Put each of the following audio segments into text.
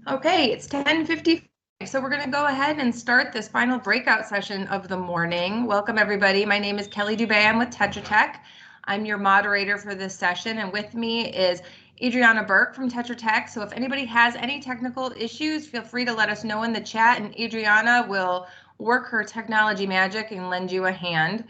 Okay, it's 10:55, so we're going to go ahead and start this final breakout session of the morning. Welcome, everybody. My name is Kelly Dubay. I'm with Tetra Tech. I'm your moderator for this session, and with me is Adriana Burke from Tetra Tech. So if anybody has any technical issues, feel free to let us know in the chat, and Adriana will work her technology magic and lend you a hand.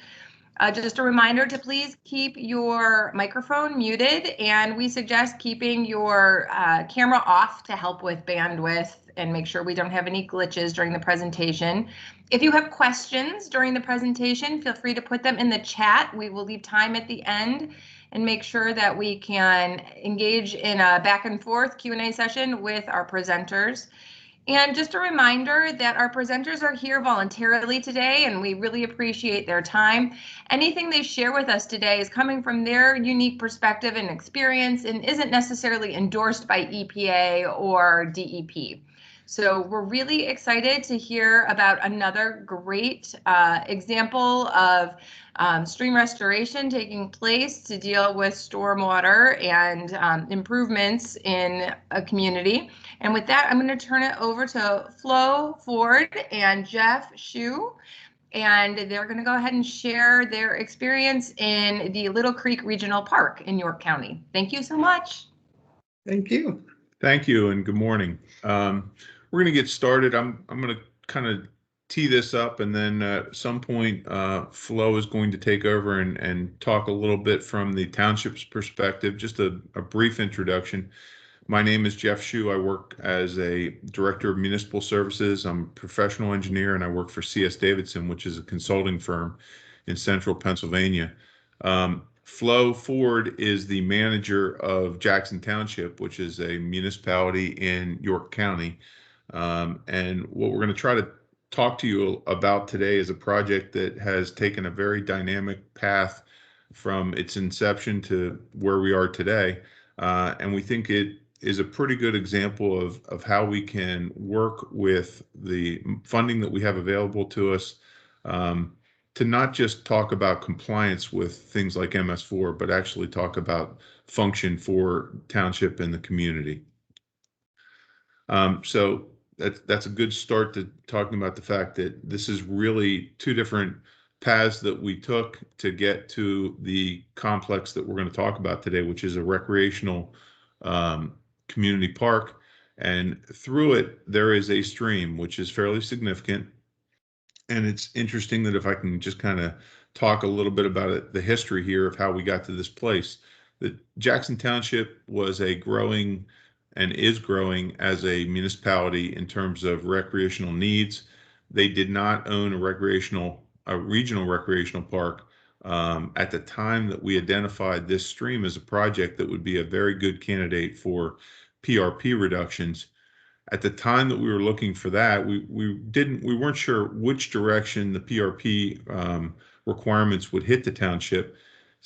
Just a reminder to please keep your microphone muted, and we suggest keeping your camera off to help with bandwidth and make sure we don't have any glitches during the presentation. If you have questions during the presentation, feel free to put them in the chat. We will leave time at the end and make sure that we can engage in a back and forth Q&A session with our presenters. And just a reminder that our presenters are here voluntarily today, and we really appreciate their time. Anything they share with us today is coming from their unique perspective and experience and isn't necessarily endorsed by EPA or DEP. So we're really excited to hear about another great example of stream restoration taking place to deal with stormwater and improvements in a community. And with that, I'm going to turn it over to Flo Ford and Jeff Shue, and they're going to go ahead and share their experience in the Little Creek Regional Park in York County. Thank you so much. Thank you. Thank you, and good morning. We're going to get started. I'm going to kind of tee this up, and then at some point, Flo is going to take over and talk a little bit from the township's perspective, just a brief introduction. My name is Jeff Shue. I work as a director of municipal services. I'm a professional engineer, and I work for C.S. Davidson, which is a consulting firm in central Pennsylvania. Flo Ford is the manager of Jackson Township, which is a municipality in York County. And what we're going to try to talk to you about today is a project that has taken a very dynamic path from its inception to where we are today. And we think it is a pretty good example of how we can work with the funding that we have available to us to not just talk about compliance with things like MS4, but actually talk about function for township and the community. So that's a good start to talking about the fact that this is really two different paths that we took to get to the complex that we're going to talk about today, which is a recreational community park. And through it, there is a stream, which is fairly significant. And it's interesting that if I can just kind of talk a little bit about it, the history here of how we got to this place. That Jackson Township was a growing and is growing as a municipality in terms of recreational needs. They did not own a regional recreational park at the time that we identified this stream as a project that would be a very good candidate for PRP reductions. At the time that we were looking for that, we weren't sure which direction the PRP requirements would hit the township.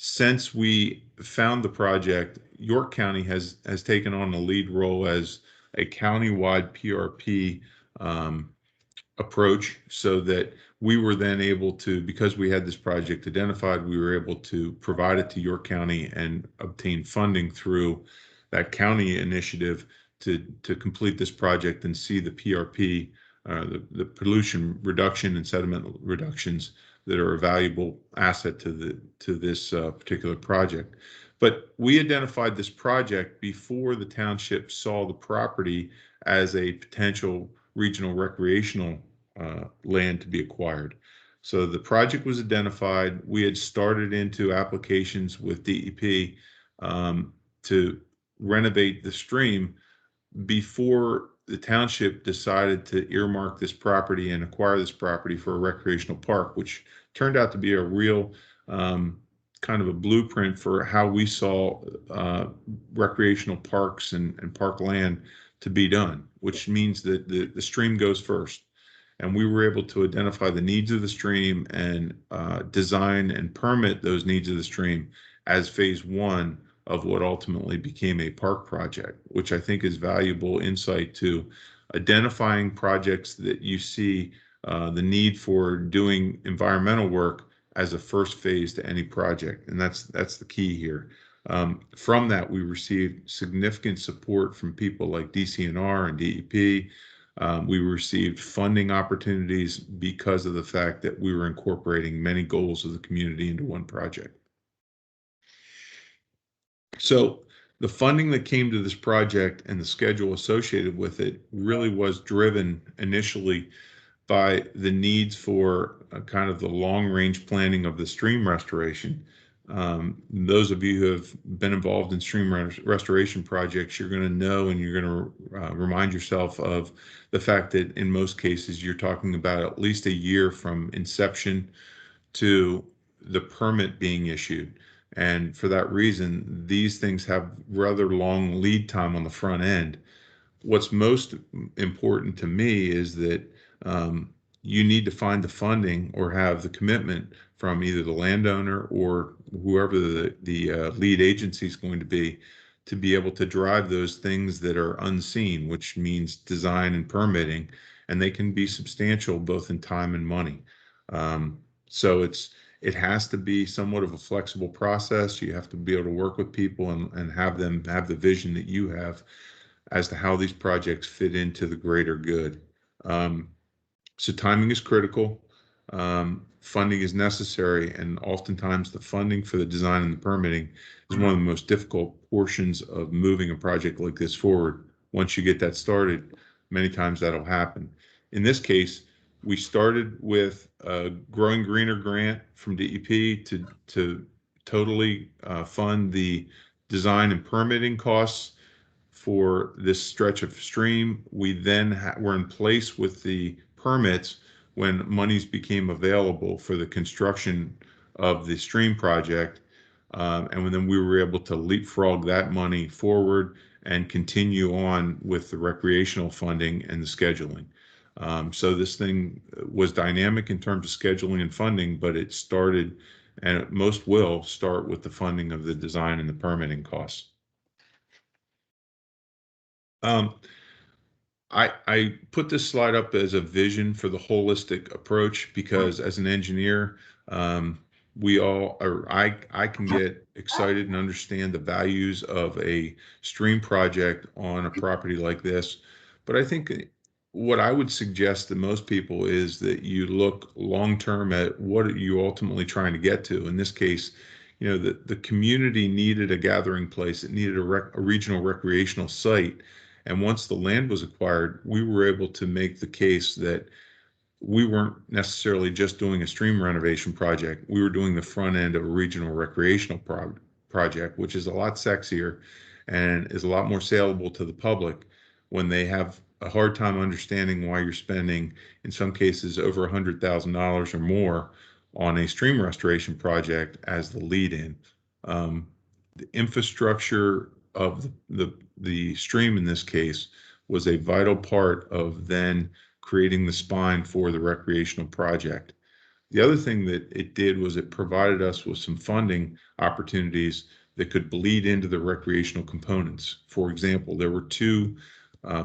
Since we found the project, York County has taken on a lead role as a countywide PRP approach, so that we were then able to, because we had this project identified, we were able to provide it to York County and obtain funding through that county initiative to complete this project and see the PRP, the pollution reduction and sediment reductions that are a valuable asset to this particular project. But we identified this project before the township saw the property as a potential regional recreational land to be acquired. So the project was identified. We had started into applications with DEP to renovate the stream before the township decided to earmark this property and acquire this property for a recreational park, which turned out to be a real kind of a blueprint for how we saw recreational parks and park land to be done, which means that the stream goes first. And we were able to identify the needs of the stream and design and permit those needs of the stream as phase one of what ultimately became a park project, which I think is valuable insight to identifying projects that you see the need for doing environmental work as a first phase to any project. And that's the key here. From that, we received significant support from people like DCNR and DEP. We received funding opportunities because of the fact that we were incorporating many goals of the community into one project. So the funding that came to this project and the schedule associated with it really was driven initially by the needs for kind of the long range planning of the stream restoration. Those of you who have been involved in stream restoration projects, you're going to know and you're going to remind yourself of the fact that in most cases you're talking about at least a year from inception to the permit being issued. And for that reason, these things have rather long lead time on the front end. What's most important to me is that you need to find the funding or have the commitment from either the landowner or whoever the lead agency is going to be able to drive those things that are unseen, which means design and permitting, and they can be substantial both in time and money. So it has to be somewhat of a flexible process. You have to be able to work with people and have them have the vision that you have as to how these projects fit into the greater good. So timing is critical. Funding is necessary, and oftentimes the funding for the design and the permitting is one of the most difficult portions of moving a project like this forward. Once you get that started, many times that'll happen. In this case, we started with a Growing Greener grant from DEP to totally fund the design and permitting costs for this stretch of stream. We then were in place with the permits when monies became available for the construction of the stream project. And then we were able to leapfrog that money forward and continue on with the recreational funding and the scheduling. So this thing was dynamic in terms of scheduling and funding, but it started, and most will start with the funding of the design and the permitting costs. I put this slide up as a vision for the holistic approach because as an engineer, we all, or I can get excited and understand the values of a stream project on a property like this. But I think what I would suggest to most people is that you look long term at what are you ultimately trying to get to. In this case, the community needed a gathering place. It needed a regional recreational site. And once the land was acquired, we were able to make the case that we weren't necessarily just doing a stream renovation project. We were doing the front end of a regional recreational project, which is a lot sexier and is a lot more saleable to the public when they have a hard time understanding why you're spending, in some cases, over $100,000 or more on a stream restoration project as the lead in. The infrastructure of the stream in this case was a vital part of then creating the spine for the recreational project. The other thing that it did was it provided us with some funding opportunities that could bleed into the recreational components. For example, there were two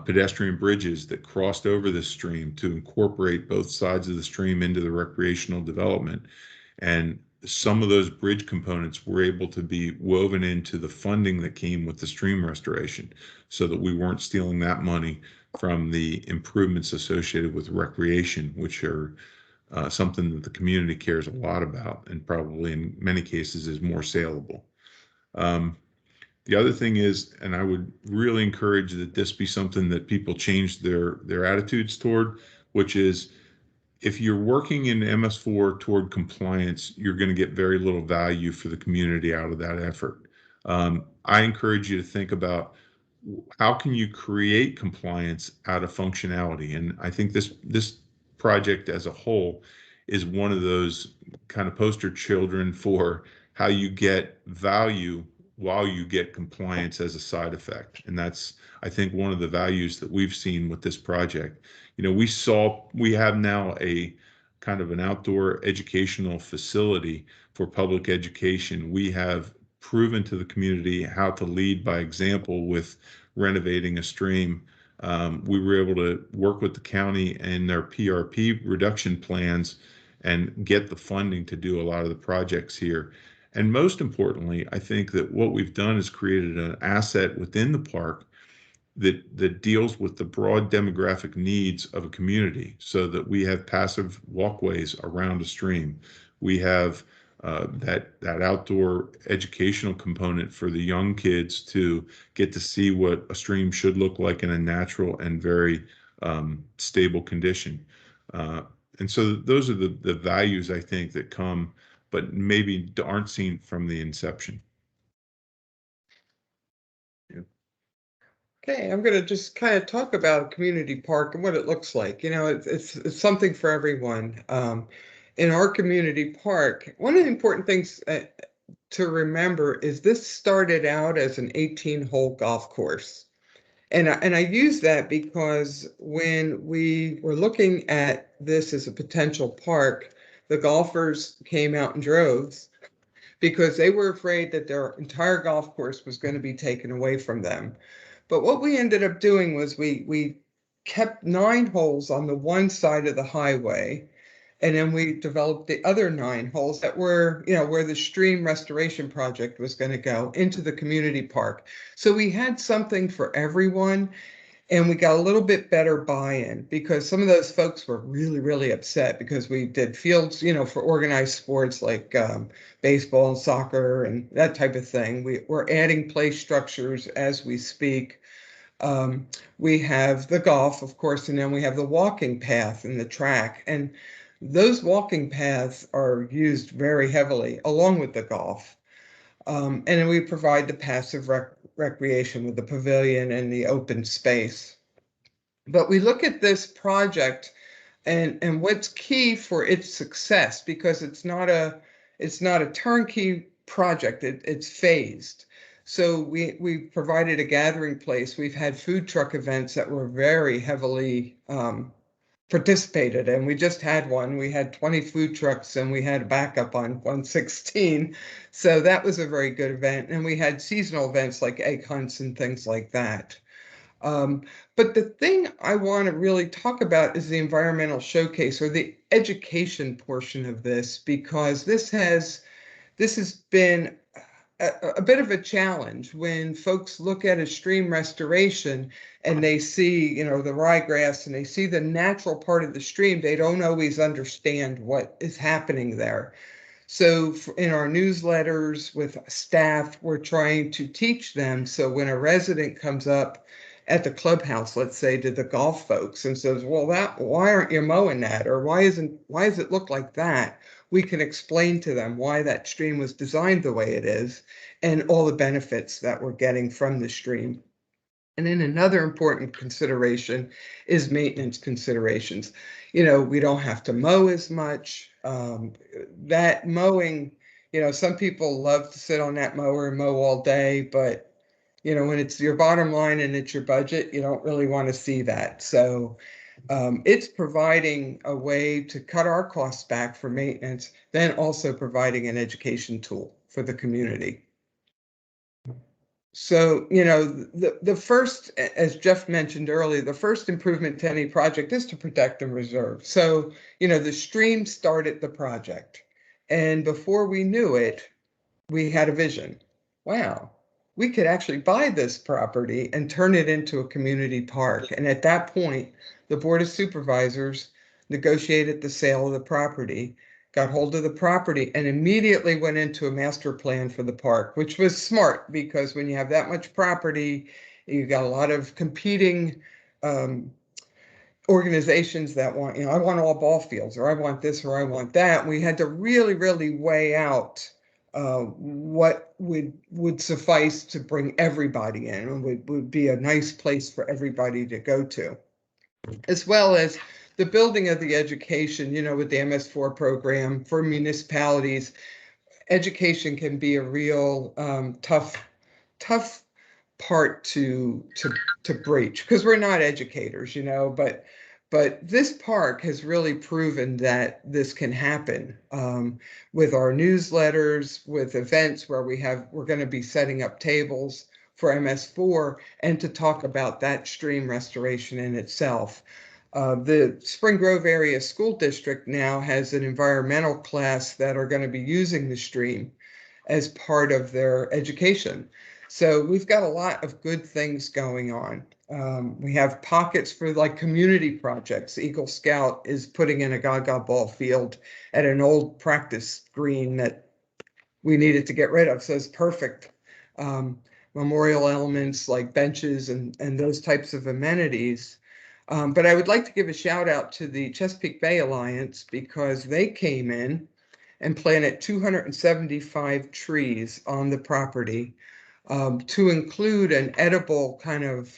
pedestrian bridges that crossed over the stream to incorporate both sides of the stream into the recreational development. And some of those bridge components were able to be woven into the funding that came with the stream restoration so that we weren't stealing that money from the improvements associated with recreation, which are something that the community cares a lot about and probably in many cases is more saleable. The other thing is, and I would really encourage that this be something that people change their attitudes toward, which is if you're working in MS4 toward compliance, you're going to get very little value for the community out of that effort. I encourage you to think about how can you create compliance out of functionality? And I think this project as a whole is one of those kind of poster children for how you get value while you get compliance as a side effect. And that's, I think, one of the values that we've seen with this project. We have now a kind of an outdoor educational facility for public education. We have proven to the community how to lead by example with renovating a stream. We were able to work with the county and their PRP reduction plans and get the funding to do a lot of the projects here. And most importantly, I think that what we've done is created an asset within the park that deals with the broad demographic needs of a community, so that we have passive walkways around a stream. We have that outdoor educational component for the young kids to get to see what a stream should look like in a natural and very stable condition. And so those are the values I think that come, but maybe aren't seen from the inception. Okay, I'm going to just kind of talk about a community park and what it looks like. You know, it's something for everyone. In our community park, one of the important things to remember is this started out as an 18-hole golf course. And I use that because when we were looking at this as a potential park, the golfers came out in droves because they were afraid that their entire golf course was going to be taken away from them. But what we ended up doing was we kept 9 holes on the one side of the highway, and then we developed the other 9 holes that were, you know, where the stream restoration project was going to go into the community park. So we had something for everyone, and we got a little bit better buy-in because some of those folks were really, really upset because we did fields, you know, for organized sports like baseball and soccer and that type of thing. We're adding play structures as we speak. We have the golf, of course, and then we have the walking path and the track. And those walking paths are used very heavily along with the golf. And then we provide the passive recreation with the pavilion and the open space. But we look at this project and what's key for its success, because it's not a turnkey project, it's phased. So we provided a gathering place. We've had food truck events that were very heavily participated in. We just had one. We had 20 food trucks and we had a backup on 116. So that was a very good event. And we had seasonal events like egg hunts and things like that. But the thing I want to really talk about is the environmental showcase, or the education portion of this, because this has been a bit of a challenge when folks look at a stream restoration and they see, you know, the ryegrass and they see the natural part of the stream. They don't always understand what is happening there. So in our newsletters with staff, we're trying to teach them. So when a resident comes up at the clubhouse, let's say, to the golf folks and says, well, why aren't you mowing that? Or why does it look like that? We can explain to them why that stream was designed the way it is and all the benefits that we're getting from the stream. And then another important consideration is maintenance considerations. You know, we don't have to mow as much. That mowing, you know, some people love to sit on that mower and mow all day, but you know, when it's your bottom line and it's your budget, you don't really want to see that. So it's providing a way to cut our costs back for maintenance, then also providing an education tool for the community. So, you know, the first, as Jeff mentioned earlier, the first improvement to any project is to protect and reserve. So, you know, the stream started the project. And before we knew it, we had a vision. Wow, we could actually buy this property and turn it into a community park. And at that point, the Board of Supervisors negotiated the sale of the property, got hold of the property, and immediately went into a master plan for the park, which was smart because when you have that much property, you got a lot of competing organizations that want, you know, I want all ball fields, or I want this, or I want that. We had to really, really weigh out what would suffice to bring everybody in and would be a nice place for everybody to go to, as well as the building of the education, you know, with the MS4 program for municipalities. Education can be a real tough part to breach because we're not educators, you know, but this park has really proven that this can happen with our newsletters, with events where we're going to be setting up tables for MS4 and to talk about that stream restoration in itself. The Spring Grove Area School District now has an environmental class that are going to be using the stream. as part of their education. So we've got a lot of good things going on. We have pockets for like community projects. Eagle Scout is putting in a Gaga ball field at an old practice green that we needed to get rid of. So it's perfect. Memorial elements like benches and those types of amenities. But I would like to give a shout out to the Chesapeake Bay Alliance because they came in and planted 275 trees on the property to include an edible kind of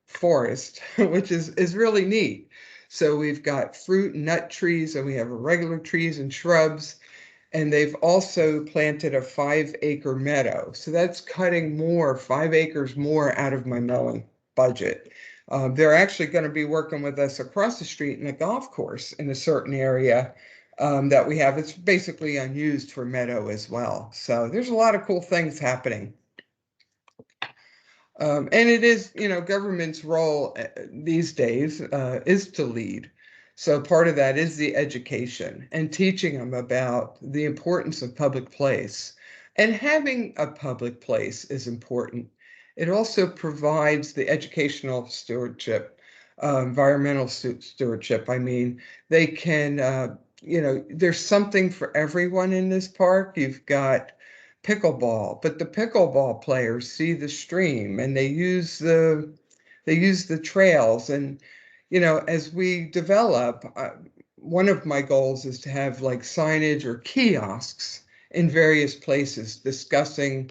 forest, which is really neat. So we've got fruit and nut trees, and we have regular trees and shrubs. And they've also planted a 5-acre meadow. So that's cutting 5 acres more out of my mowing budget. They're actually going to be working with us across the street in a golf course in a certain area that we have. It's basically unused for meadow as well. So there's a lot of cool things happening. And it is, government's role these days is to lead. So part of that is the education and teaching them about the importance of public place. And having a public place is important. It also provides the educational stewardship, environmental stewardship. I mean, they can, there's something for everyone in this park. You've got pickleball, but the pickleball players see the stream and they use the trails. And as we develop, one of my goals is to have like signage or kiosks in various places discussing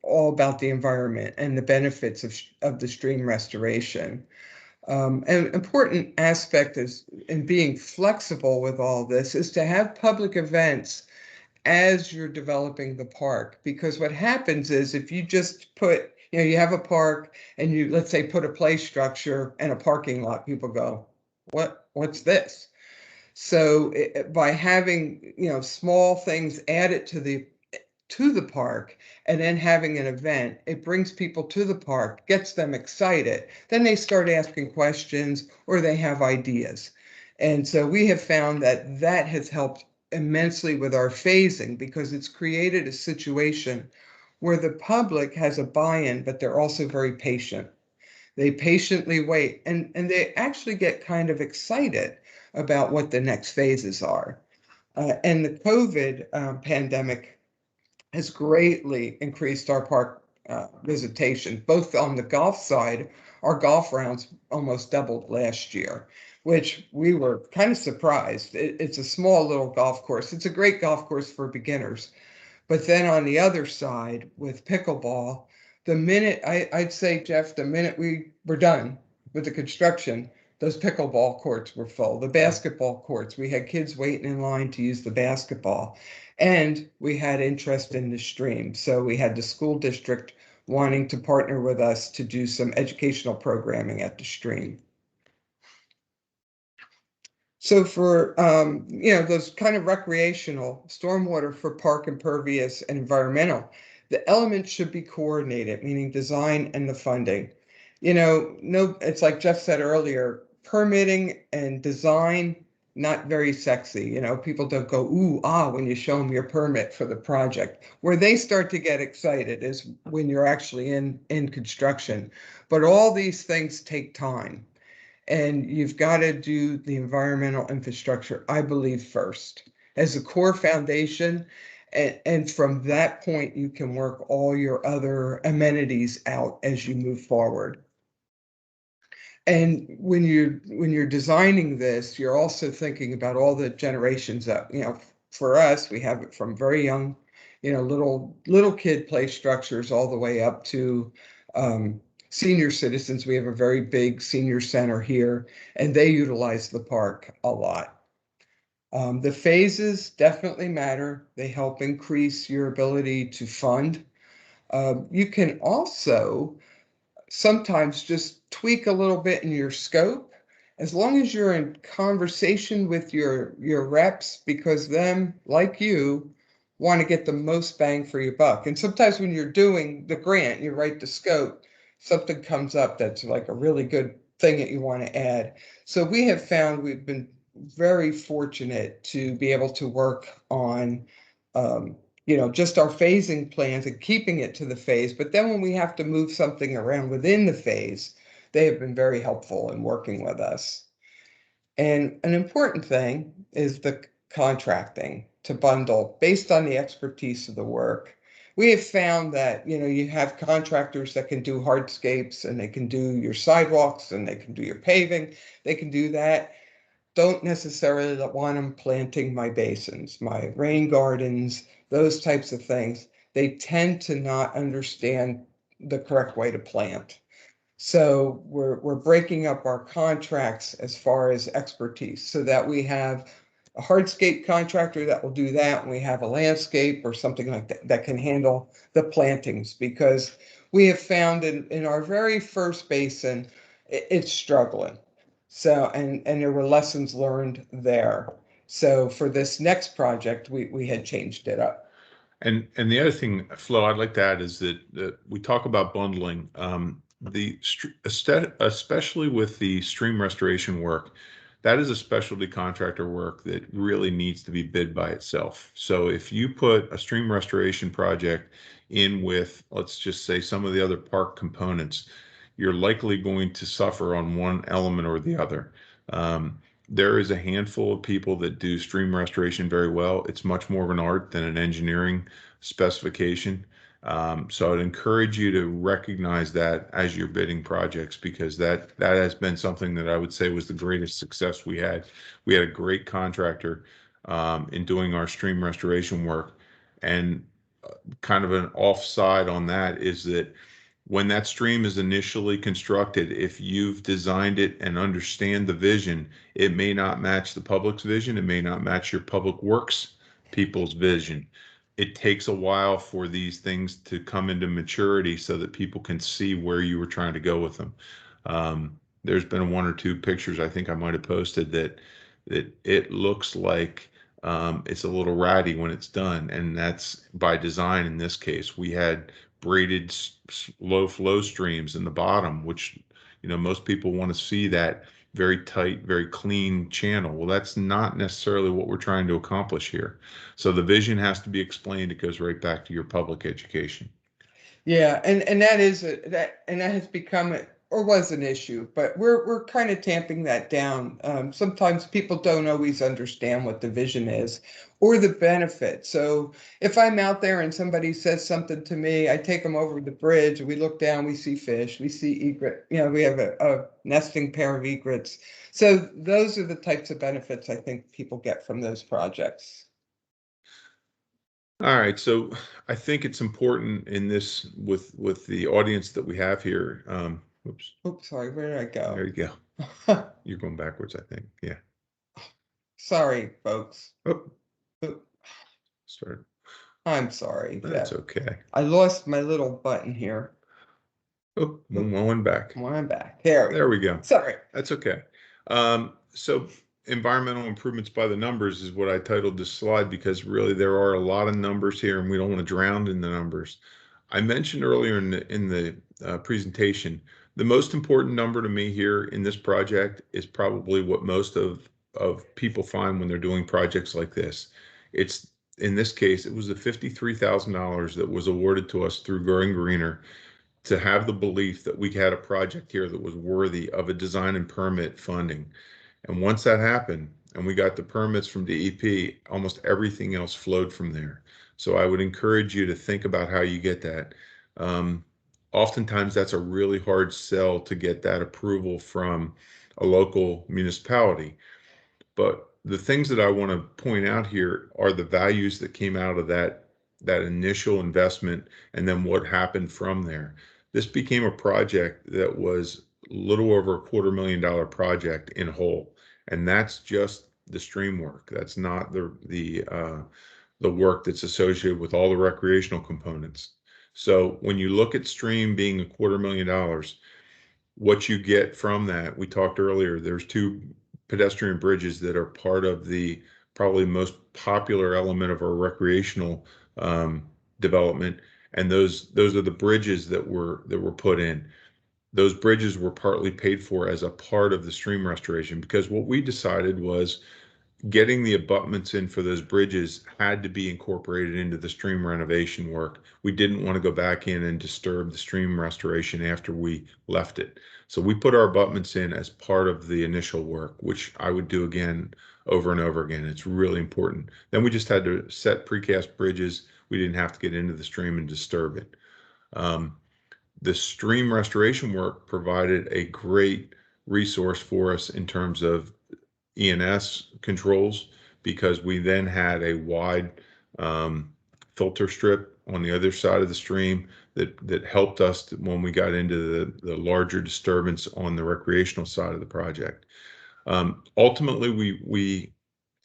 all about the environment and the benefits of the stream restoration. An important aspect is in being flexible with all this is to have public events as you're developing the park, because what happens is if you just put, you have a park and you, let's say, put a play structure and a parking lot, people go, what's this? So by having, small things added to the park and then having an event, it brings people to the park, gets them excited. Then they start asking questions or they have ideas. And so we have found that has helped immensely with our phasing because it's created a situation where the public has a buy-in, but they're also very patient. They patiently wait and they actually get kind of excited about what the next phases are. And the COVID pandemic has greatly increased our park visitation, both on the golf side. Our golf rounds almost doubled last year, which we were kind of surprised. It's a small little golf course. It's a great golf course for beginners. But then on the other side with pickleball, the minute I'd say, Jeff, the minute we were done with the construction, those pickleball courts were full. The basketball courts, we had kids waiting in line to use the basketball. And we had interest in the stream. So we had the school district wanting to partner with us to do some educational programming at the stream. So for, those kind of recreational, stormwater for park impervious and environmental, the elements should be coordinated, meaning design and the funding. It's like Jeff said earlier, permitting and design, not very sexy. People don't go, ooh, ah, when you show them your permit for the project. Where they start to get excited is when you're actually in construction. But all these things take time. And you've got to do the environmental infrastructure, I believe, first as a core foundation. And from that point, you can work all your other amenities out as you move forward. And when you're designing this, you're also thinking about all the generations up. For us, we have it from very young, little kid play structures all the way up to senior citizens. We have a very big senior center here, and they utilize the park a lot. The phases definitely matter. They help increase your ability to fund. You can also sometimes just tweak a little bit in your scope, as long as you're in conversation with your reps, because them, like you, want to get the most bang for your buck. And sometimes when you're doing the grant, you write the scope, something comes up that's like a really good thing that you want to add. So we have found we've been very fortunate to be able to work on just our phasing plans and keeping it to the phase. But then when we have to move something around within the phase, they have been very helpful in working with us. And an important thing is the contracting to bundle based on the expertise of the work. We have found that, you have contractors that can do hardscapes and they can do your sidewalks and they can do your paving. They can do that. Don't necessarily want them planting my basins, my rain gardens, those types of things. They tend to not understand the correct way to plant. So we're breaking up our contracts as far as expertise so that we have a hardscape contractor that will do that, and we have a landscape or something like that that can handle the plantings, because we have found in our very first basin, it's struggling. So, and there were lessons learned there. So for this next project, we had changed it up. And the other thing, Flo, I'd like to add is that we talk about bundling. Especially with the stream restoration work, that is a specialty contractor work that really needs to be bid by itself. So if you put a stream restoration project in with, let's just say, some of the other park components, you're likely going to suffer on one element or the other. There is a handful of people that do stream restoration very well. It's much more of an art than an engineering specification. So I'd encourage you to recognize that as you're bidding projects, because that has been something that I would say was the greatest success we had. We had a great contractor in doing our stream restoration work, and kind of an offside on that is that when that stream is initially constructed, if you've designed it and understand the vision, it may not match the public's vision. It may not match your public works people's vision. It takes a while for these things to come into maturity so that people can see where you were trying to go with them. There's been one or two pictures I think I might have posted that it looks like it's a little ratty when it's done, and that's by design. In this case, we had braided low flow streams in the bottom, which most people want to see that very tight, very clean channel. Well, that's not necessarily what we're trying to accomplish here. So the vision has to be explained. It goes right back to your public education. Yeah, and that is that has become or was an issue, but we're kind of tamping that down. Sometimes people don't always understand what the vision is or the benefit. So if I'm out there and somebody says something to me, I take them over the bridge. We look down, we see fish, we see egret. We have a nesting pair of egrets. So those are the types of benefits I think people get from those projects. All right, so I think it's important in this with the audience that we have here. Oops, sorry, where did I go? There you go. You're going backwards, I think. Yeah. Sorry, folks. Oh, Oop. start. I'm sorry. That's okay. I lost my little button here. Oh, one back. One back. There we go. Sorry. That's okay. So environmental improvements by the numbers is what I titled this slide, because really there are a lot of numbers here and we don't want to drown in the numbers. I mentioned earlier in the presentation, the most important number to me here in this project is probably what most of people find when they're doing projects like this. It's, in this case, it was the $53,000 that was awarded to us through Growing Greener, to have the belief that we had a project here that was worthy of a design and permit funding. And once that happened and we got the permits from DEP, almost everything else flowed from there. So I would encourage you to think about how you get that. Oftentimes that's a really hard sell to get that approval from a local municipality. But the things that I want to point out here are the values that came out of that initial investment and then what happened from there. This became a project that was a little over $250,000 project in whole, and that's just the stream work. That's not the work that's associated with all the recreational components. So when you look at stream being $250,000, what you get from that, we talked earlier, there's two pedestrian bridges that are part of the probably most popular element of our recreational development, and those are the bridges that were put in. Those bridges were partly paid for as a part of the stream restoration, because what we decided was, getting the abutments in for those bridges had to be incorporated into the stream renovation work. We didn't want to go back in and disturb the stream restoration after we left it. So we put our abutments in as part of the initial work, which I would do again over and over again. It's really important. Then we just had to set precast bridges. We didn't have to get into the stream and disturb it. The stream restoration work provided a great resource for us in terms of ENS controls, because we then had a wide filter strip on the other side of the stream that helped us when we got into the larger disturbance on the recreational side of the project. Ultimately, we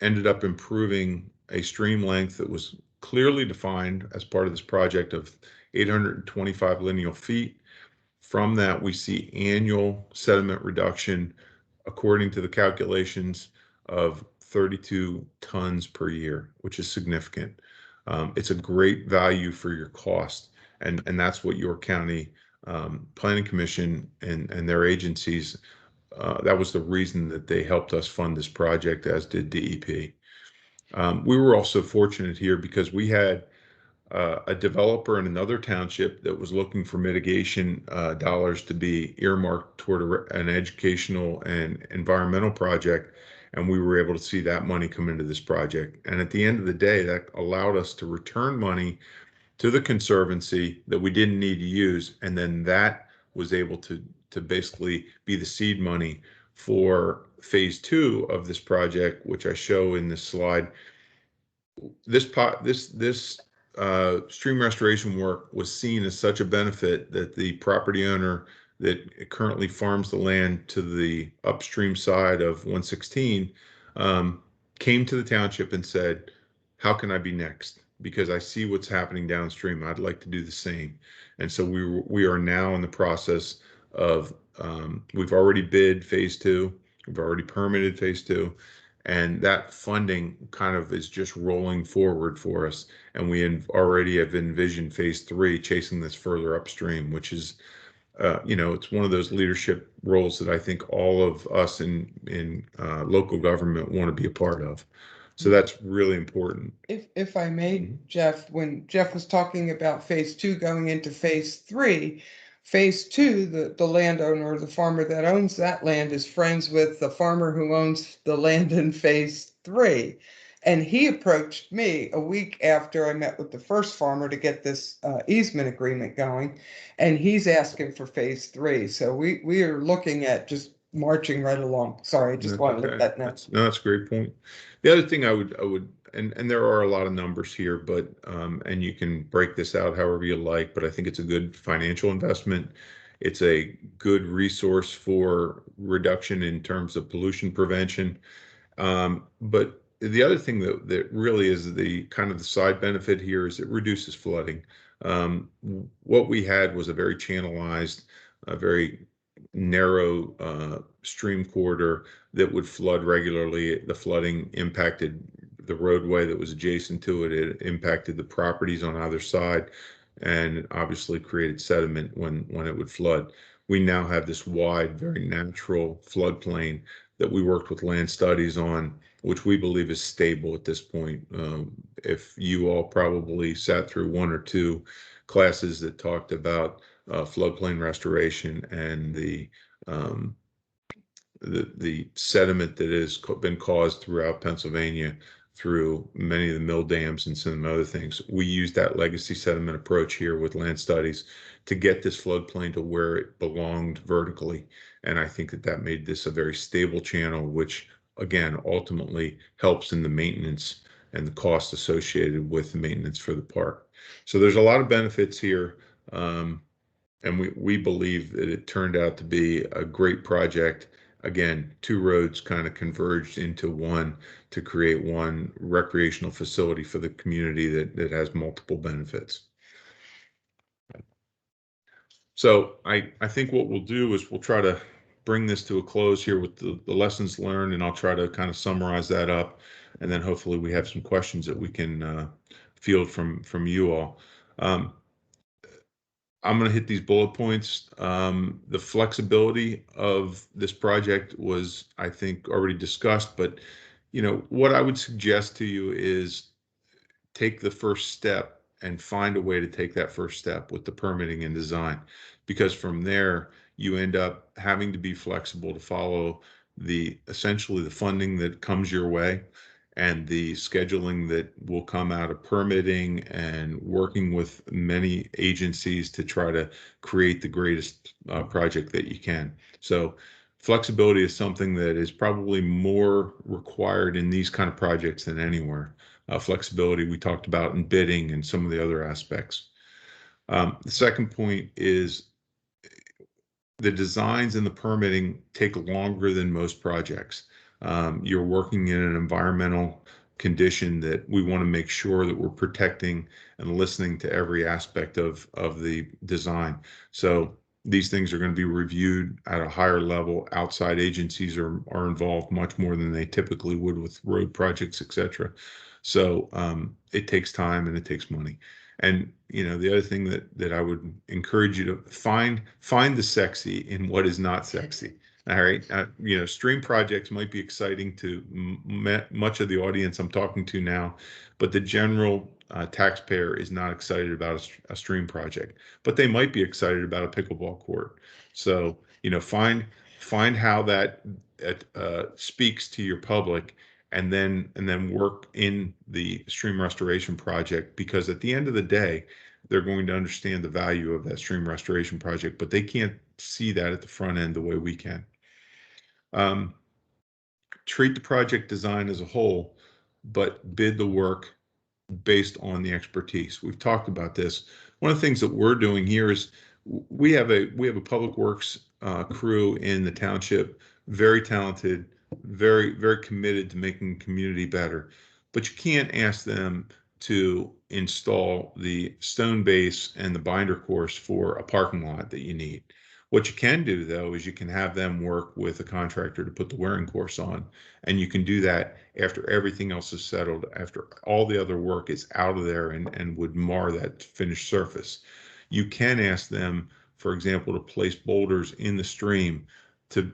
ended up improving a stream length that was clearly defined as part of this project of 825 lineal feet. From that, we see annual sediment reduction, according to the calculations, of 32 tons per year, which is significant. It's a great value for your cost, and that's what York County Planning Commission and their agencies, that was the reason that they helped us fund this project, as did DEP. We were also fortunate here because we had a developer in another township that was looking for mitigation dollars to be earmarked toward an educational and environmental project, and we were able to see that money come into this project. And at the end of the day, that allowed us to return money to the conservancy that we didn't need to use, and then that was able to basically be the seed money for phase 2 of this project, which I show in this slide. This stream restoration work was seen as such a benefit that the property owner that currently farms the land to the upstream side of 116 came to the township and said, "How can I be next? Because I see what's happening downstream. I'd like to do the same." And so we are now in the process of we've already bid phase 2, we've already permitted phase 2. And that funding kind of is just rolling forward for us. And we already have envisioned phase 3 chasing this further upstream, which is, it's one of those leadership roles that I think all of us in local government want to be a part of. So that's really important. If I may, Jeff, when Jeff was talking about phase 2 going into phase 3, phase 2, the landowner, the farmer that owns that land, is friends with the farmer who owns the land in phase 3. And he approached me a week after I met with the first farmer to get this easement agreement going. And he's asking for phase 3. So we are looking at just marching right along. Sorry, I just want to let that know. That's a great point. The other thing I would and there are a lot of numbers here, but and you can break this out however you like, but I think it's a good financial investment. It's a good resource for reduction in terms of pollution prevention. But the other thing that really is the kind of the side benefit here is it reduces flooding. What we had was a very channelized, a very narrow stream corridor that would flood regularly. The flooding impacted the roadway that was adjacent to it. It impacted the properties on either side, and obviously created sediment when it would flood. We now have this wide, very natural floodplain that we worked with land studies on, which we believe is stable at this point. If you all probably sat through 1 or 2 classes that talked about floodplain restoration and the sediment that has been caused throughout Pennsylvania through many of the mill dams and some other things. We use that legacy sediment approach here with land studies to get this floodplain to where it belonged vertically. And I think that made this a very stable channel, which again, ultimately helps in the maintenance and the cost associated with the maintenance for the park. So there's a lot of benefits here. And we believe that it turned out to be a great project. Again, 2 roads kind of converged into one to create one recreational facility for the community that has multiple benefits. So I think what we'll do is we'll try to bring this to a close here with the lessons learned, and I'll try to kind of summarize that up, and then hopefully we have some questions that we can field from you all. I'm going to hit these bullet points. The flexibility of this project was, I think, already discussed, but what I would suggest to you is take the first step and find a way to take that first step with the permitting and design, because from there you end up having to be flexible to follow essentially the funding that comes your way and the scheduling that will come out of permitting and working with many agencies to try to create the greatest project that you can. So flexibility is something that is probably more required in these kind of projects than anywhere. Flexibility we talked about in bidding and some of the other aspects. The second point is the designs and the permitting take longer than most projects. You're working in an environmental condition that we want to make sure that we're protecting and listening to every aspect of the design. So these things are going to be reviewed at a higher level. Outside agencies are involved much more than they typically would with road projects, etc. So it takes time and it takes money. And the other thing that I would encourage you to find the sexy in what is not sexy. All right, stream projects might be exciting to much of the audience I'm talking to now, but the general taxpayer is not excited about a stream project, but they might be excited about a pickleball court. So find how that speaks to your public, and then work in the stream restoration project, because at the end of the day, they're going to understand the value of that stream restoration project, but they can't see that at the front end the way we can. Treat the project design as a whole, but bid the work based on the expertise. We've talked about this. One of the things that we're doing here is we have a public works crew in the township, very talented, very, very committed to making the community better. But you can't ask them to install the stone base and the binder course for a parking lot that you need. What you can do, though, is you can have them work with a contractor to put the wearing course on, and you can do that after everything else is settled, after all the other work is out of there and would mar that finished surface. You can ask them, for example, to place boulders in the stream to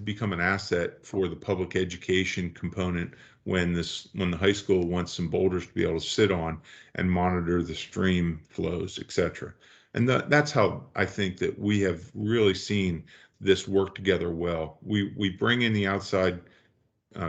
become an asset for the public education component when the high school wants some boulders to be able to sit on and monitor the stream flows, etc. And that's how I think that we have really seen this work together well. We bring in the outside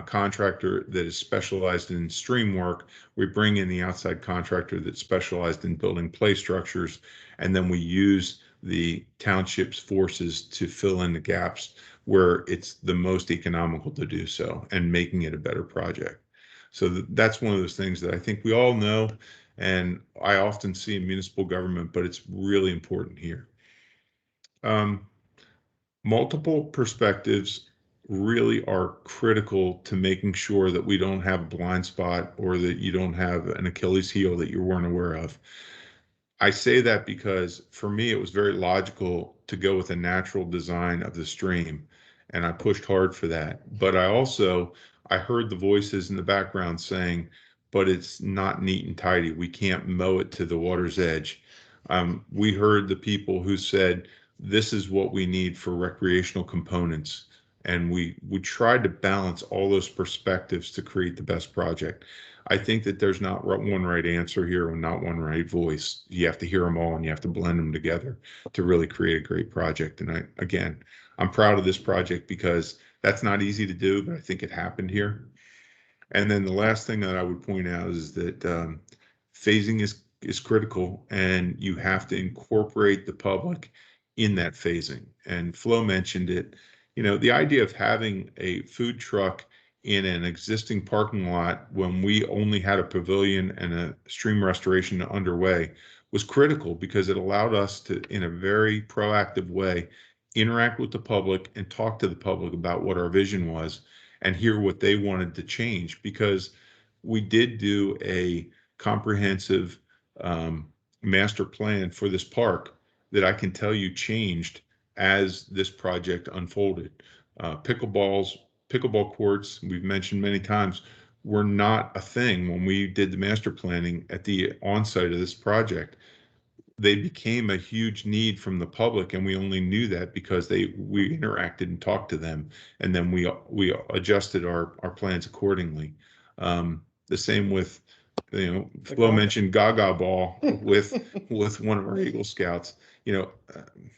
contractor that is specialized in stream work. We bring in the outside contractor that's specialized in building play structures, and then we use the township's forces to fill in the gaps where it's the most economical to do so, and making it a better project. So that's one of those things that I think we all know, and I often see in municipal government, but it's really important here. Multiple perspectives really are critical to making sure that we don't have a blind spot, or that you don't have an Achilles heel that you weren't aware of. I say that because for me, it was very logical to go with a natural design of the stream, and I pushed hard for that. But I heard the voices in the background saying, but it's not neat and tidy. We can't mow it to the water's edge. We heard the people who said, this is what we need for recreational components. And we tried to balance all those perspectives to create the best project. I think that there's not one right answer here and not one right voice. You have to hear them all and you have to blend them together to really create a great project. And I'm proud of this project because that's not easy to do, but I think it happened here. And then the last thing that I would point out is that phasing is critical, and you have to incorporate the public in that phasing. And Flo mentioned it. The idea of having a food truck in an existing parking lot when we only had a pavilion and a stream restoration underway was critical, because it allowed us to, in a very proactive way, interact with the public and talk to the public about what our vision was and hear what they wanted to change, because we did do a comprehensive master plan for this park that I can tell you changed as this project unfolded. Pickleball courts, we've mentioned many times, were not a thing when we did the master planning at the onset of this project. they became a huge need from the public, and we only knew that because we interacted and talked to them, and then we adjusted our plans accordingly. The same with, Flo mentioned Gaga Ball with one of our Eagle Scouts.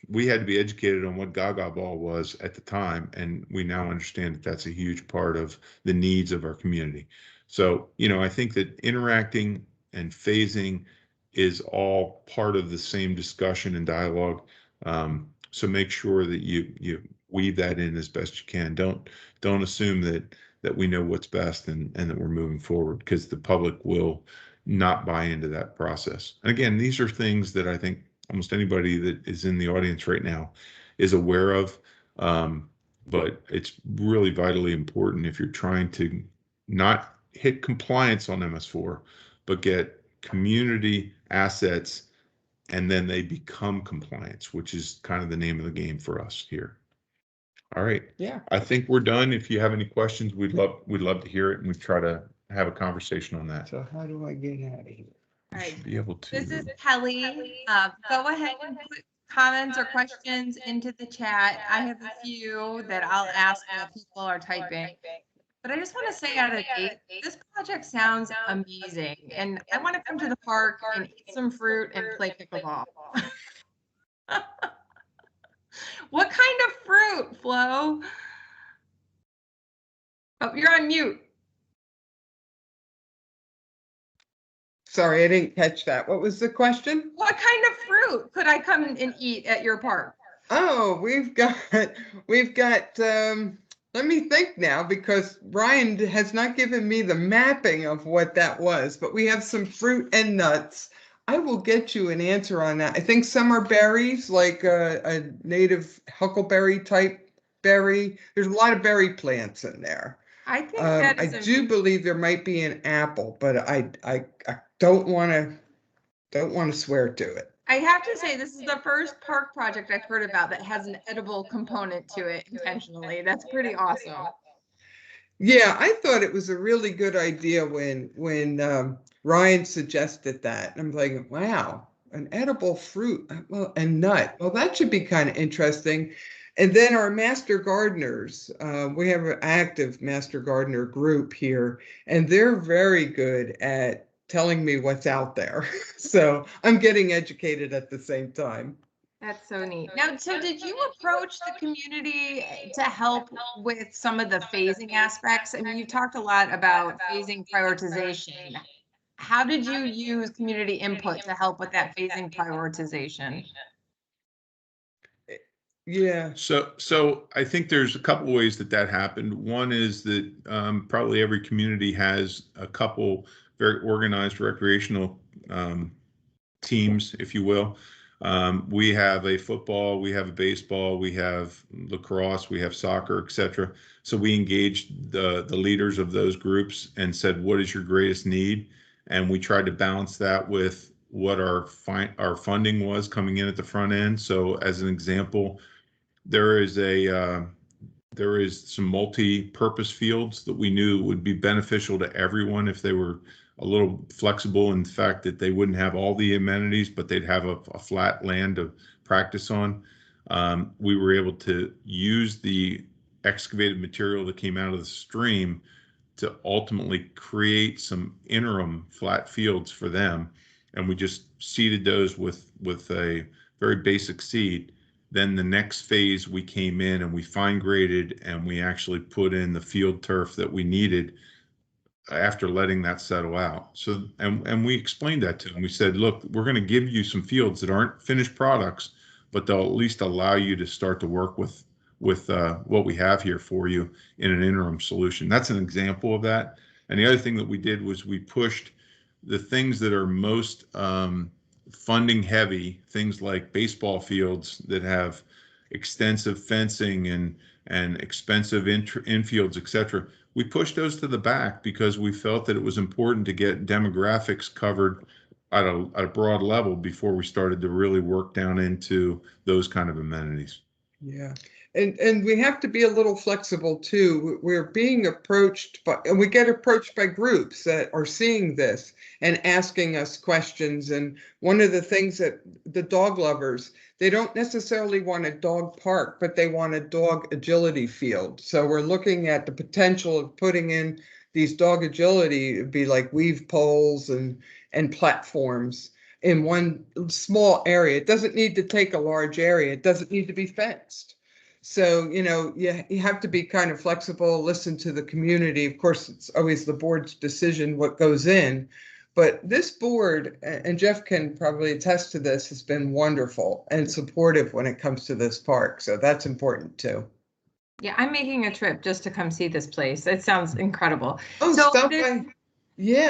We had to be educated on what Gaga Ball was at the time, and we now understand that that's a huge part of the needs of our community. So, I think that interacting and phasing is all part of the same discussion and dialogue. So make sure that you weave that in as best you can. Don't assume that we know what's best and that we're moving forward, because the public will not buy into that process. And again, these are things that I think almost anybody that is in the audience right now is aware of. But it's really vitally important if you're trying to not hit compliance on MS4, but get community assets, and then they become compliance, which is kind of the name of the game for us here. All right. Yeah. I think we're done. If you have any questions, we'd love to hear it, and we try to have a conversation on that. So how do I get out of here? All right. Be able to. This is Kelly. Go ahead and put comments or questions into the chat. I have a few that I'll ask while people are typing. But I just want to say out of the gate, this project sounds amazing. And I want to come to the park and eat some fruit and play pickleball. What kind of fruit, Flo? Oh, you're on mute. Sorry, I didn't catch that. What was the question? What kind of fruit could I come and eat at your park? Oh, we've got let me think now, because Ryan has not given me the mapping of what that was, but we have some fruit and nuts. I will get you an answer on that. I think some are berries, like a native huckleberry type berry. There's a lot of berry plants in there. I think that is I do believe there might be an apple, but I don't want to swear to it. I have to say, this is the first park project I've heard about that has an edible component to it intentionally. That's pretty awesome. Yeah, I thought it was a really good idea when Ryan suggested that. I'm like, wow, an edible fruit, well, and nut. Well, that should be kind of interesting. And then our master gardeners, we have an active master gardener group here, and they're very good at telling me what's out there. So I'm getting educated at the same time. That's so neat. Now, so did you approach the community to help with some of the phasing aspects? I mean, you talked a lot about phasing prioritization. How did you use community input to help with that phasing prioritization? Yeah. So I think there's a couple ways that happened. One is that probably every community has a couple very organized recreational teams, if you will. We have a football, we have a baseball, we have lacrosse, we have soccer, etc. So we engaged the leaders of those groups and said, what is your greatest need? And we tried to balance that with what our funding was coming in at the front end. So as an example, there is some multi-purpose fields that we knew would be beneficial to everyone if they were a little flexible in the fact that they wouldn't have all the amenities, but they'd have a flat land to practice on. We were able to use the excavated material that came out of the stream to ultimately create some interim flat fields for them. And we just seeded those with a very basic seed. Then the next phase, we came in and we fine graded and we actually put in the field turf that we needed after letting that settle out. So, and we explained that to them. We said, look, we're going to give you some fields that aren't finished products, but they'll at least allow you to start to work with what we have here for you in an interim solution. That's an example of that. And the other thing that we did was we pushed the things that are most funding heavy, things like baseball fields that have extensive fencing and expensive infields, etc. We pushed those to the back because we felt that it was important to get demographics covered at a broad level before we started to really work down into those kind of amenities. Yeah. And we have to be a little flexible too. We're being approached by, and we get approached by groups that are seeing this and asking us questions. And one of the things that the dog lovers, they don't necessarily want a dog park, but they want a dog agility field. So we're looking at the potential of putting in these dog agility, it'd be like weave poles and platforms in one small area. It doesn't need to take a large area. It doesn't need to be fenced. So, you have to be kind of flexible, listen to the community. Of course, it's always the board's decision what goes in. But this board, and Jeff can probably attest to this, has been wonderful and supportive when it comes to this park. So that's important too. Yeah, I'm making a trip just to come see this place. It sounds incredible. Oh, So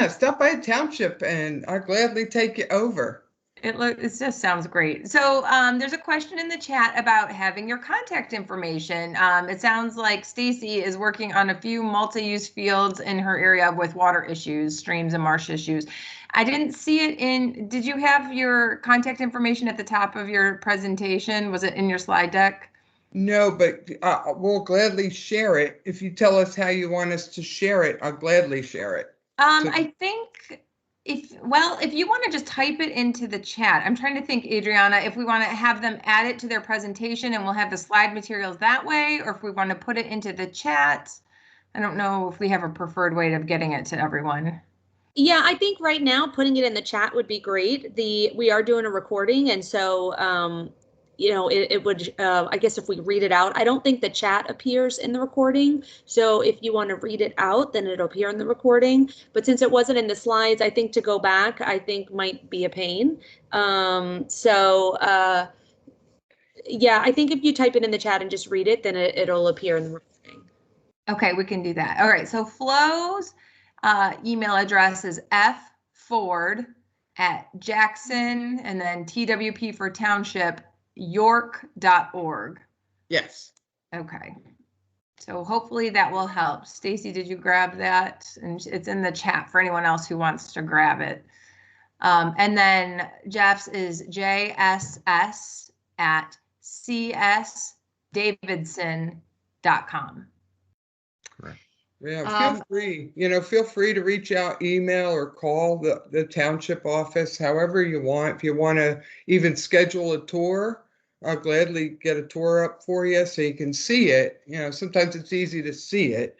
stop by a township and I'll gladly take you over. it just sounds great. So there's a question in the chat about having your contact information. It sounds like Stacy is working on a few multi-use fields in her area with water issues, streams and marsh issues. I didn't see it did you have your contact information at the top of your presentation? Was it in your slide deck? No, but we'll gladly share it. If you tell us how you want us to share it, I'll gladly share it. I think if you want to just type it into the chat, I'm trying to think, Adriana, if we want to have them add it to their presentation and we'll have the slide materials that way, or if we want to put it into the chat. I don't know if we have a preferred way of getting it to everyone. Yeah, I think right now putting it in the chat would be great. We are doing a recording, and so it would, I guess if we read it out, I don't think the chat appears in the recording. So if you want to read it out, then it'll appear in the recording. But since it wasn't in the slides, I think to go back, I think might be a pain. Yeah, I think if you type it in the chat and just read it, then it'll appear in the recording. Okay, we can do that. All right, so Flo's email address is fford@jackson and then TWP for township york.org. Yes. Okay. So hopefully that will help. Stacy, did you grab that? And it's in the chat for anyone else who wants to grab it. And then Jeff's is jss@csdavidson.com. Correct. Yeah, feel free to reach out, email or call the township office, however you want. If you want to even schedule a tour, I'll gladly get a tour up for you so you can see it. Sometimes it's easy to see it.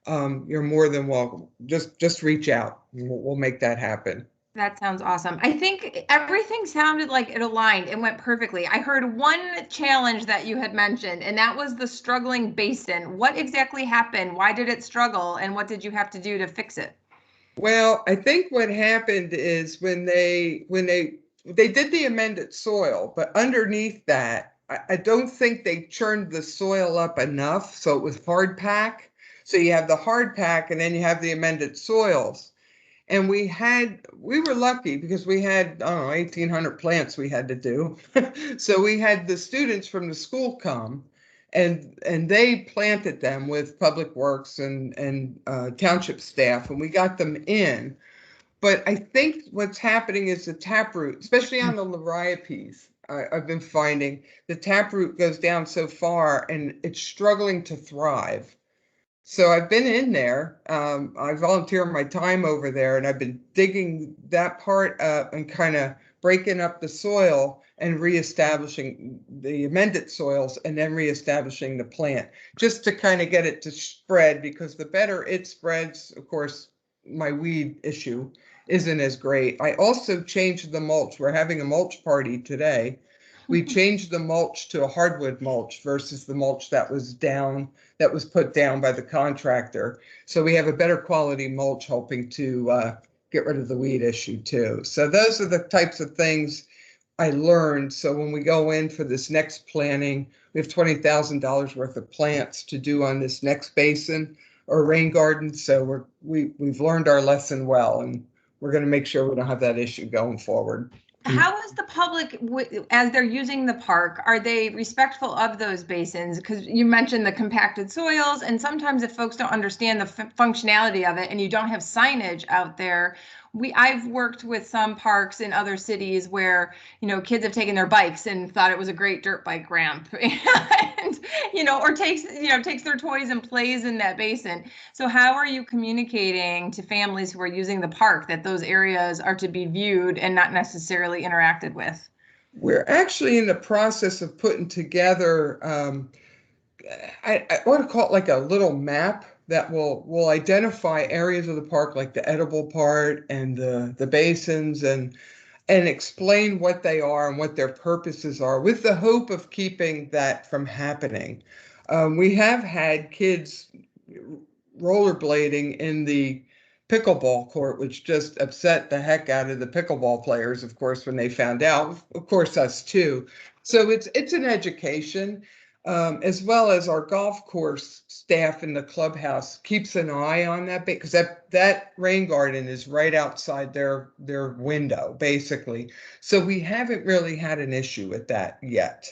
You're more than welcome. Just reach out. We'll make that happen. That sounds awesome. I think everything sounded like it aligned and went perfectly. I heard one challenge that you had mentioned, and that was the struggling basin. What exactly happened? Why did it struggle? And what did you have to do to fix it? Well, I think what happened is when they did the amended soil, but underneath that, I don't think they churned the soil up enough. So it was hard pack. So you have the hard pack and then you have the amended soils. And we were lucky because we had, 1,800 plants we had to do. So we had the students from the school come and they planted them with Public Works and township staff, and we got them in. But I think what's happening is the taproot, especially on the liriopes, I've been finding the taproot goes down so far and it's struggling to thrive. So I've been in there. I volunteer my time over there, and I've been digging that part up and kind of breaking up the soil and reestablishing the amended soils and then reestablishing the plant just to kind of get it to spread, because the better it spreads, of course, my weed issue isn't as great. I also changed the mulch. We're having a mulch party today. We changed the mulch to a hardwood mulch versus the mulch that was put down by the contractor. So we have a better quality mulch, hoping to get rid of the weed issue too. So those are the types of things I learned. So when we go in for this next planting, we have $20,000 worth of plants to do on this next basin or rain garden. So we've learned our lesson well, and we're going to make sure we don't have that issue going forward. How is the public, as they're using the park, are they respectful of those basins? Because you mentioned the compacted soils, and sometimes if folks don't understand the functionality of it and you don't have signage out there, I've worked with some parks in other cities where, kids have taken their bikes and thought it was a great dirt bike ramp and, or takes their toys and plays in that basin. So how are you communicating to families who are using the park that those areas are to be viewed and not necessarily interacted with? We're actually in the process of putting together, I want to call it like a little map that will identify areas of the park, like the edible part and the basins, and explain what they are and what their purposes are, with the hope of keeping that from happening. We have had kids rollerblading in the pickleball court, which just upset the heck out of the pickleball players, of course, when they found out. Of course, us too. So it's an education, as well as our golf course staff in the clubhouse keeps an eye on that, because that rain garden is right outside their window, basically. So we haven't really had an issue with that yet.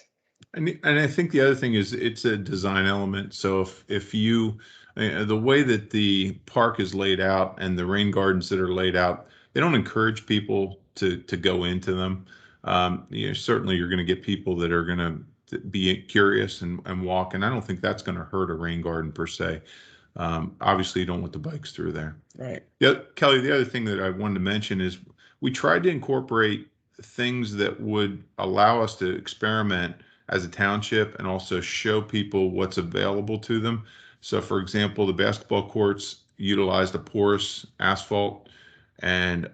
And I think the other thing is it's a design element. So if you, the way that the park is laid out and the rain gardens that are laid out, they don't encourage people to go into them. Certainly you're going to get people that are going to be curious and walk, and I don't think that's going to hurt a rain garden per se. Obviously you don't want the bikes through there. Right. Yeah, Kelly, the other thing that I wanted to mention is we tried to incorporate things that would allow us to experiment as a township and also show people what's available to them. So for example, the basketball courts utilized a porous asphalt. And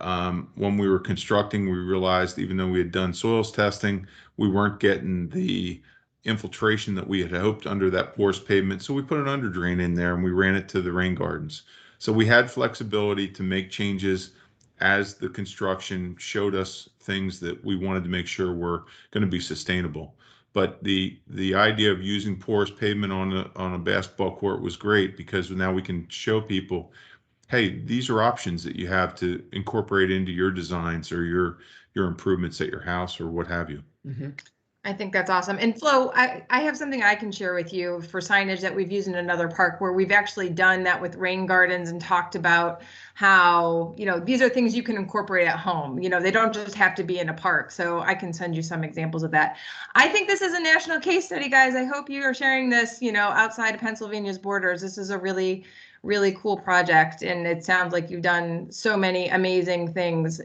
when we were constructing, we realized even though we had done soils testing, we weren't getting the infiltration that we had hoped under that porous pavement. So we put an under drain in there and we ran it to the rain gardens. So we had flexibility to make changes as the construction showed us things that we wanted to make sure were going to be sustainable. But the idea of using porous pavement on a basketball court was great, because now we can show people, hey, these are options that you have to incorporate into your designs or your improvements at your house or what have you. Mm-hmm. I think that's awesome. And Flo, I have something I can share with you for signage that we've used in another park, where we've actually done that with rain gardens and talked about how, these are things you can incorporate at home. They don't just have to be in a park. So I can send you some examples of that. I think this is a national case study, guys. I hope you are sharing this, outside of Pennsylvania's borders. This is a really, really cool project, and it sounds like you've done so many amazing things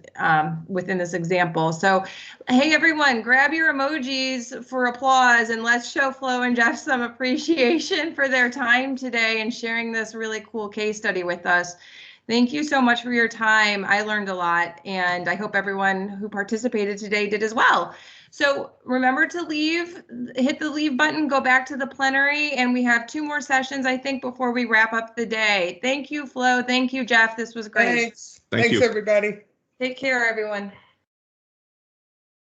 within this example. So hey everyone, grab your emojis for applause, and let's show Flo and Jeff some appreciation for their time today and sharing this really cool case study with us. Thank you so much for your time. I learned a lot, and I hope everyone who participated today did as well. So remember to hit the leave button, go back to the plenary, and we have 2 more sessions, I think, before we wrap up the day. Thank you, Flo. Thank you, Jeff. This was great. Thanks, everybody. Take care, everyone.